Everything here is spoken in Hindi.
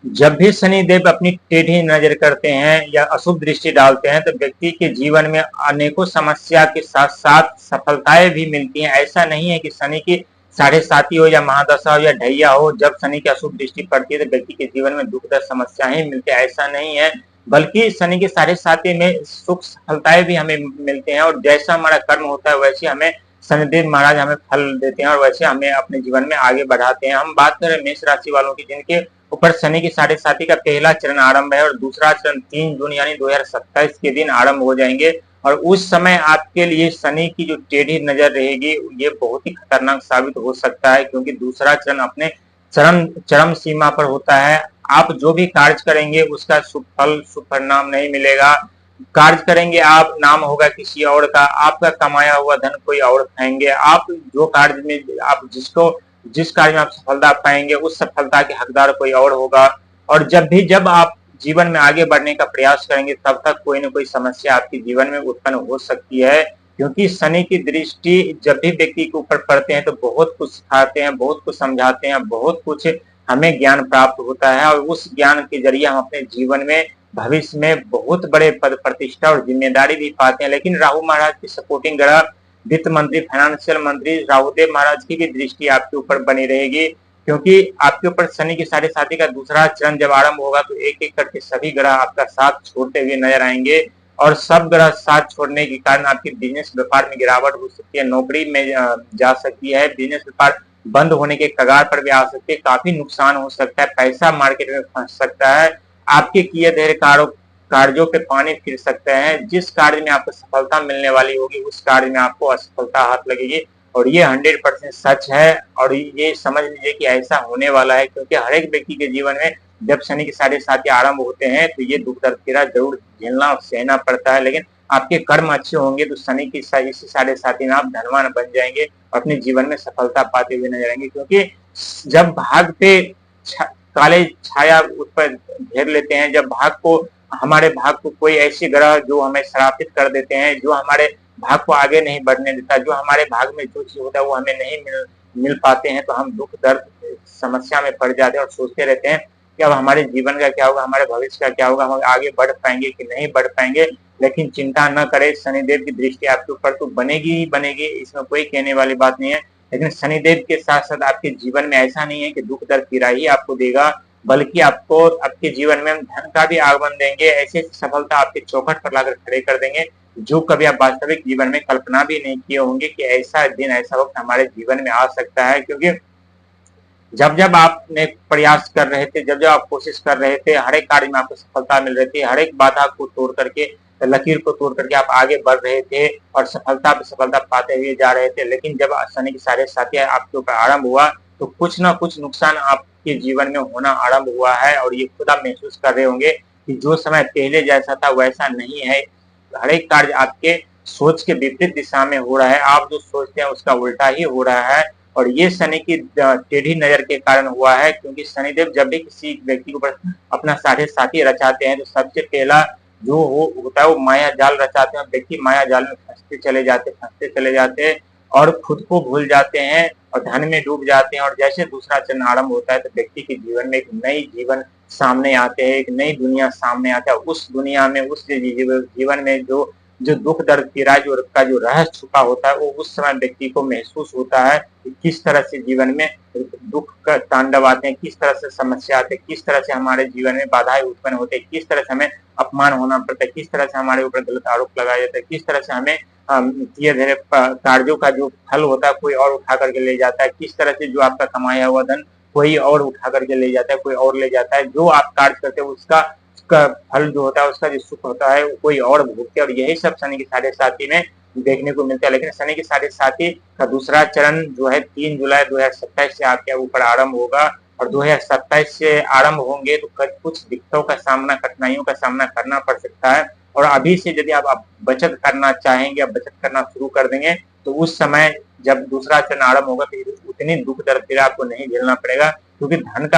जब भी शनिदेव अपनी टेढ़ी नजर करते हैं या अशुभ दृष्टि डालते हैं तो व्यक्ति के जीवन में अनेकों समस्या के साथ साथ सफलताएं भी मिलती हैं। ऐसा नहीं है कि शनि की साढ़े साती हो या महादशा हो या ढैया हो, जब शनि की अशुभ दृष्टि पड़ती है तो व्यक्ति के जीवन में दुख दर्द समस्याएं ही मिलती है, ऐसा नहीं है। बल्कि शनि की साढ़े साती में सुख सफलताएं भी हमें मिलते हैं, और जैसा हमारा कर्म होता है वैसे हमें शनिदेव महाराज हमें फल देते हैं और वैसे हमें अपने जीवन में आगे बढ़ाते हैं। हम बात करें मेष राशि वालों की, जिनके ऊपर शनि की साढ़े साती का पहला चरण आरंभ है और दूसरा चरण 3 जून यानी 2027 के दिन आरंभ हो जाएंगे। और उस समय आपके लिए शनि की जो टेढ़ी नजर रहेगी ये बहुत ही खतरनाक साबित हो सकता है, क्योंकि दूसरा चरण अपने चरम चरम सीमा पर होता है। आप जो भी कार्य करेंगे उसका सुफल सुपरिणाम नहीं मिलेगा। कार्य करेंगे आप, नाम होगा किसी और का, आपका कमाया हुआ धन कोई और खाएंगे। आप जो कार्य में आप जिस कार्य में आप सफलता पाएंगे उस सफलता के हकदार कोई और होगा। और जब आप जीवन में आगे बढ़ने का प्रयास करेंगे तब तक कोई न कोई समस्या आपके जीवन में उत्पन्न हो सकती है, क्योंकि शनि की दृष्टि जब भी व्यक्ति के ऊपर पड़ते हैं तो बहुत कुछ सिखाते हैं, बहुत कुछ समझाते हैं, बहुत कुछ हमें ज्ञान प्राप्त होता है और उस ज्ञान के जरिए हम अपने जीवन में भविष्य में बहुत बड़े पद प्रतिष्ठा और जिम्मेदारी भी पाते हैं। लेकिन राहु महाराज की सपोर्टिंग ग्रह, वित्त मंत्री, फाइनेंशियल मंत्री राहुदेव महाराज की भी दृष्टि आपके ऊपर बनी रहेगी, क्योंकि आपके ऊपर शनि की साढ़े साती का दूसरा चरण जब आरंभ होगा तो एक एक करके सभी ग्रह आपका साथ छोड़ते हुए नजर आएंगे। और सब ग्रह साथ छोड़ने के कारण आपके बिजनेस व्यापार में गिरावट हो सकती है, नौकरी में जा सकती है, बिजनेस व्यापार बंद होने के कगार पर भी आ सकते हैं, काफी नुकसान हो सकता है, पैसा मार्केट में फंस सकता है, आपके किए धैर्य कार्यों पे पानी फिर सकते हैं। जिस कार्य में आपको सफलता मिलने वाली होगी उस कार्य में आपको असफलता हाथ लगेगी, और ये 100% सच है। और ये समझ लीजिए कि ऐसा होने वाला है, क्योंकि हर एक व्यक्ति के जीवन में जब शनि के साढ़े साती आरंभ होते हैं तो ये दुख दर्द पीड़ा जरूर झेलना और सहना पड़ता है। लेकिन आपके कर्म अच्छे होंगे तो शनि की इसी साढ़े साती में आप धनवान बन जाएंगे और अपने जीवन में सफलता पाते हुए नजर आएंगे। क्योंकि जब भाग पे काले छाया उस पर घेर लेते हैं, जब हमारे भाग को कोई ऐसी ग्रह जो हमें श्रापित कर देते हैं, जो हमारे भाग को आगे नहीं बढ़ने देता, जो हमारे भाग में जो चीज होता है वो हमें नहीं मिल पाते हैं, तो हम दुख दर्द समस्या में पड़ जाते हैं और सोचते रहते हैं कि अब हमारे जीवन का क्या होगा, हमारे भविष्य का क्या होगा, हम आगे बढ़ पाएंगे कि नहीं बढ़ पाएंगे। लेकिन चिंता न करें, शनिदेव की दृष्टि आपके ऊपर तो बनेगी ही बनेगी, इसमें कोई कहने वाली बात नहीं है। लेकिन शनिदेव के साथ साथ आपके जीवन में ऐसा नहीं है कि दुख दर्द पीड़ा ही आपको देगा, बल्कि आपको आपके जीवन में धन का भी आगमन देंगे, ऐसे सफलता आपके चौखट पर लाकर खड़े कर देंगे जो कभी आप वास्तविक जीवन में कल्पना भी नहीं किए होंगे कि ऐसा दिन ऐसा वक्त हमारे जीवन में आ सकता है। क्योंकि जब जब आपने प्रयास कर रहे थे, जब जब आप कोशिश कर रहे थे, हर एक कार्य में आपको सफलता मिल रही थी, हर एक बाधा को तोड़ करके, लकीर को तोड़ करके आप आगे बढ़ रहे थे और सफलता पे सफलता पाते हुए जा रहे थे। लेकिन जब शनि की साढ़े साती आपके ऊपर आरंभ हुआ तो कुछ ना कुछ नुकसान आपके जीवन में होना आरंभ हुआ है, और ये खुद आप महसूस कर रहे होंगे कि जो समय पहले जैसा था वैसा नहीं है। हर एक कार्य आपके सोच के विपरीत दिशा में हो रहा है, आप जो सोचते हैं उसका उल्टा ही हो रहा है। और ये शनि की टेढ़ी नजर के कारण हुआ है, क्योंकि शनिदेव जब भी किसी व्यक्ति के ऊपर अपना साढ़े साती रचाते हैं तो सबसे पहला जो होता है वो माया जाल रचाते हैं। व्यक्ति माया जाल में फंसते चले जाते और खुद को भूल जाते हैं और धन में डूब जाते हैं। और जैसे दूसरा चरण आरंभ होता है तो व्यक्ति के जीवन में एक नई जीवन सामने आते हैं, एक नई दुनिया सामने आता है। उस दुनिया में, उस जीवन में जो जो दुख दर्द पीड़ा का जो रहस्य छुपा होता है वो उस समय व्यक्ति को महसूस होता है कि किस तरह से जीवन में दुख का तांडव आते हैं, किस तरह से समस्या आते हैं, किस तरह से हमारे जीवन में बाधाएं उत्पन्न होते हैं, किस तरह से हमें अपमान होना पड़ता है, किस तरह से हमारे ऊपर गलत आरोप लगाया जाता है, किस तरह से हमें धीरे धीरे कार्यों का जो फल होता है कोई और उठा करके ले जाता है, किस तरह से जो आपका कमाया हुआ धन कोई और उठा करके ले जाता है, कोई और ले जाता है। जो आप कार्य करते हैं उसका फल जो होता है, उसका जो सुख होता है वो कोई और भोगते हैं। और यही सब शनि की साढ़े साती में देखने को मिलता है। लेकिन शनि की साढ़े साती का दूसरा चरण जो है 3 जुलाई 2027 से आपके ऊपर आरंभ होगा, और 2027 से आरंभ होंगे तो कुछ दिक्कतों का सामना, कठिनाइयों का सामना करना पड़ सकता है। और अभी से यदि आप बचत करना चाहेंगे, बचत करना शुरू कर देंगे तो उस समय जब दूसरा चरण आरंभ होगा तो उतनी दुख दर्द पीड़ा आपको नहीं झेलना पड़ेगा, क्योंकि धन का